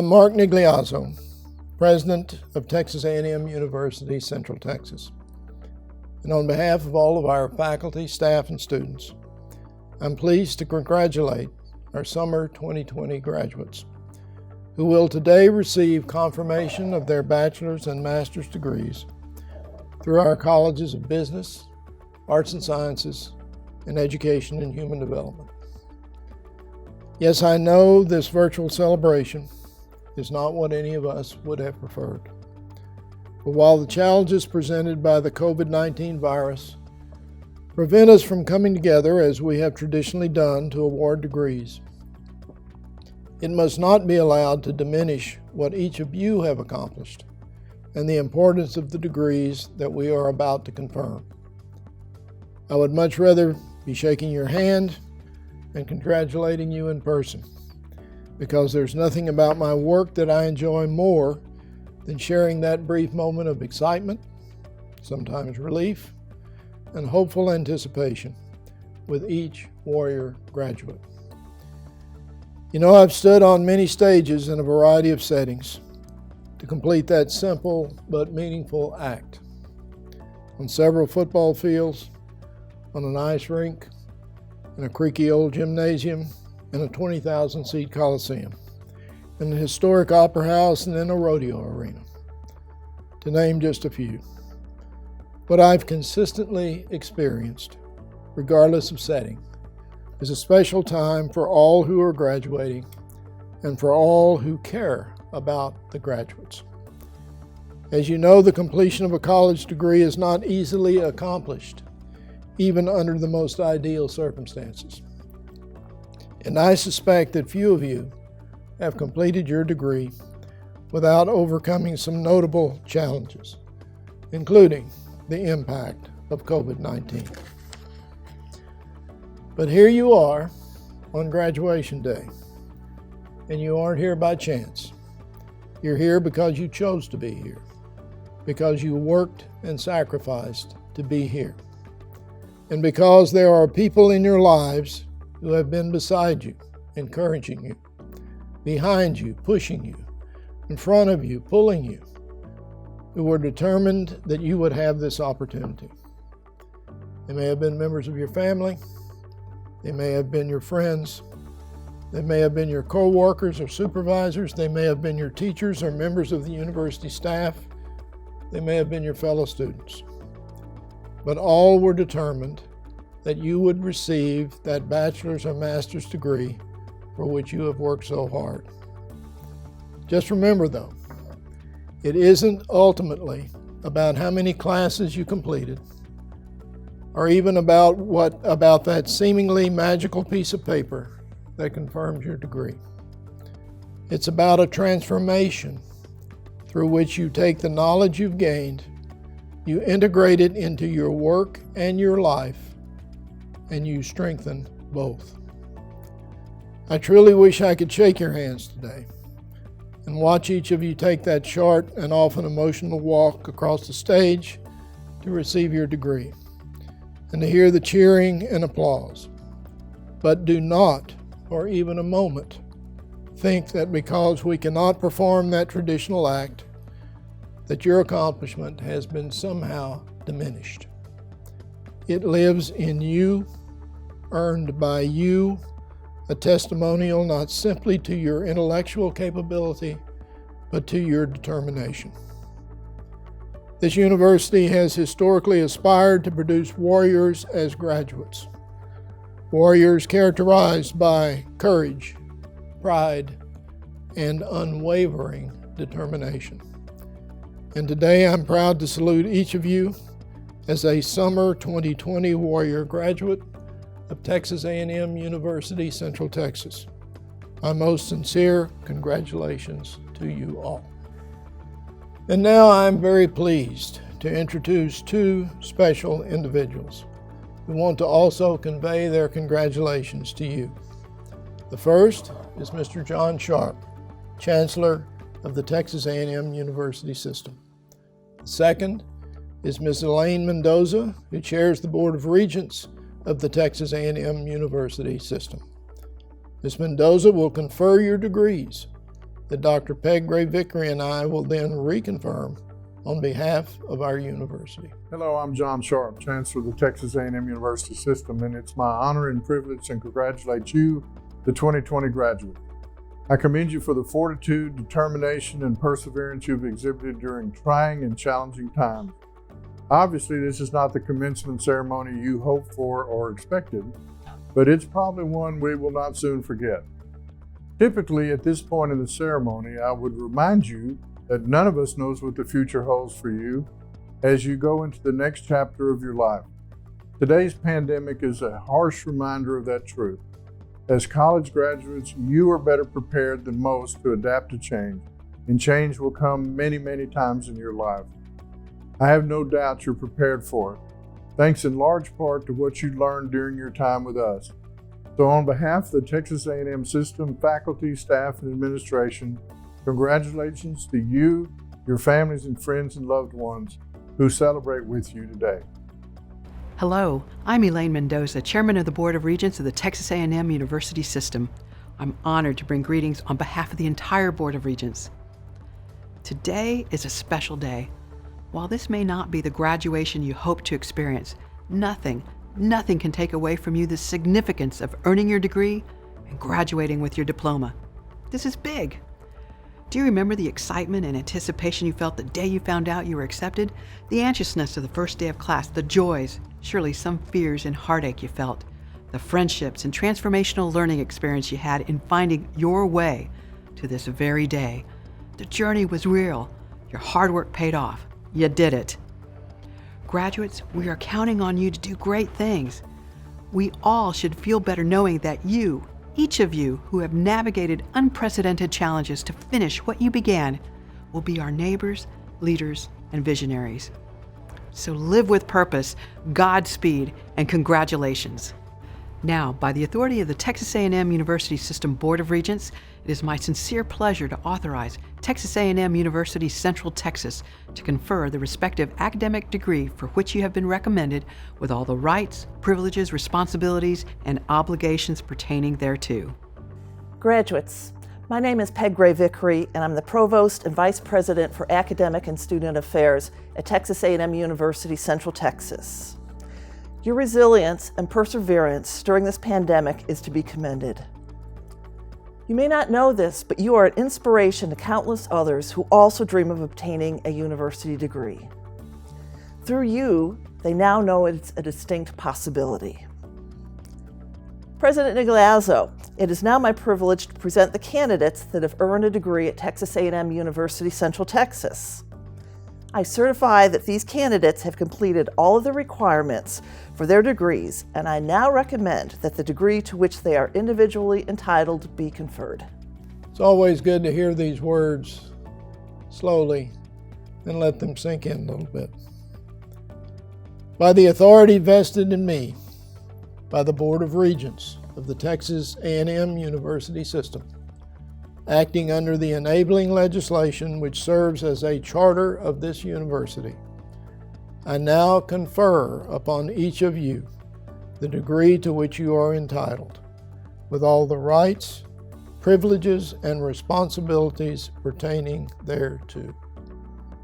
I'm Mark Nigliazzo, President of Texas A&M University, Central Texas. And on behalf of all of our faculty, staff, and students, I'm pleased to congratulate our summer 2020 graduates, who will today receive confirmation of their bachelor's and master's degrees through our colleges of business, arts and sciences, and education and human development. Yes, I know this virtual celebration is not what any of us would have preferred. But while the challenges presented by the COVID-19 virus prevent us from coming together as we have traditionally done to award degrees, it must not be allowed to diminish what each of you have accomplished and the importance of the degrees that we are about to confirm. I would much rather be shaking your hand and congratulating you in person, because there's nothing about my work that I enjoy more than sharing that brief moment of excitement, sometimes relief, and hopeful anticipation with each Warrior graduate. You know, I've stood on many stages in a variety of settings to complete that simple but meaningful act. On several football fields, on an ice rink, in a creaky old gymnasium, in a 20,000-seat coliseum, in a historic opera house, and in a rodeo arena, to name just a few. What I've consistently experienced, regardless of setting, is a special time for all who are graduating and for all who care about the graduates. As you know, the completion of a college degree is not easily accomplished, even under the most ideal circumstances. And I suspect that few of you have completed your degree without overcoming some notable challenges, including the impact of COVID-19. But here you are on graduation day, and you aren't here by chance. You're here because you chose to be here, because you worked and sacrificed to be here, and because there are people in your lives who have been beside you, encouraging you, behind you, pushing you, in front of you, pulling you, who were determined that you would have this opportunity. They may have been members of your family, they may have been your friends, they may have been your co-workers or supervisors, they may have been your teachers or members of the university staff, they may have been your fellow students. But all were determined that you would receive that bachelor's or master's degree for which you have worked so hard. Just remember though, it isn't ultimately about how many classes you completed, or even about that seemingly magical piece of paper that confirms your degree. It's about a transformation through which you take the knowledge you've gained, you integrate it into your work and your life, and you strengthen both. I truly wish I could shake your hands today and watch each of you take that short and often emotional walk across the stage to receive your degree, and to hear the cheering and applause. But do not, for even a moment, think that because we cannot perform that traditional act, that your accomplishment has been somehow diminished. It lives in you, earned by you, a testimonial not simply to your intellectual capability, but to your determination. This university has historically aspired to produce warriors as graduates, warriors characterized by courage, pride, and unwavering determination. And today I'm proud to salute each of you as a summer 2020 Warrior graduate of Texas A&M University, Central Texas. My most sincere congratulations to you all. And now I'm very pleased to introduce two special individuals who want to also convey their congratulations to you. The first is Mr. John Sharp, Chancellor of the Texas A&M University System. The second is Ms. Elaine Mendoza, who chairs the Board of Regents of the Texas A&M University System. Ms. Mendoza will confer your degrees that Dr. Peg Gray-Vickery and I will then reconfirm on behalf of our university. Hello, I'm John Sharp, Chancellor of the Texas A&M University System, and it's my honor and privilege to congratulate you, the 2020 graduate. I commend you for the fortitude, determination, and perseverance you've exhibited during trying and challenging times. Obviously, this is not the commencement ceremony you hoped for or expected, but it's probably one we will not soon forget. Typically, at this point in the ceremony, I would remind you that none of us knows what the future holds for you as you go into the next chapter of your life. Today's pandemic is a harsh reminder of that truth. As college graduates, you are better prepared than most to adapt to change, and change will come many, many times in your life. I have no doubt you're prepared for it, thanks in large part to what you learned during your time with us. So on behalf of the Texas A&M system, faculty, staff, and administration, congratulations to you, your families and friends and loved ones who celebrate with you today. Hello, I'm Elaine Mendoza, Chairman of the Board of Regents of the Texas A&M University System. I'm honored to bring greetings on behalf of the entire Board of Regents. Today is a special day. While this may not be the graduation you hope to experience, nothing can take away from you the significance of earning your degree and graduating with your diploma. This is big. Do you remember the excitement and anticipation you felt the day you found out you were accepted? The anxiousness of the first day of class, the joys, surely some fears and heartache you felt, the friendships and transformational learning experience you had in finding your way to this very day. The journey was real. Your hard work paid off. You did it. Graduates, we are counting on you to do great things. We all should feel better knowing that you, each of you who have navigated unprecedented challenges to finish what you began, will be our neighbors, leaders, and visionaries. So live with purpose, Godspeed, and congratulations. Now, by the authority of the Texas A&M University System Board of Regents, it is my sincere pleasure to authorize Texas A&M University Central Texas to confer the respective academic degree for which you have been recommended with all the rights, privileges, responsibilities, and obligations pertaining thereto. Graduates, my name is Peg Gray-Vickery, and I'm the Provost and Vice President for Academic and Student Affairs at Texas A&M University Central Texas. Your resilience and perseverance during this pandemic is to be commended. You may not know this, but you are an inspiration to countless others who also dream of obtaining a university degree. Through you, they now know it's a distinct possibility. President Iglesias, it is now my privilege to present the candidates that have earned a degree at Texas A&M University Central Texas. I certify that these candidates have completed all of the requirements for their degrees, and I now recommend that the degree to which they are individually entitled be conferred. It's always good to hear these words slowly and let them sink in a little bit. By the authority vested in me by the Board of Regents of the Texas A&M University System, acting under the enabling legislation which serves as a charter of this university, I now confer upon each of you the degree to which you are entitled, with all the rights, privileges, and responsibilities pertaining thereto.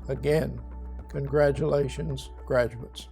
Again, congratulations, graduates.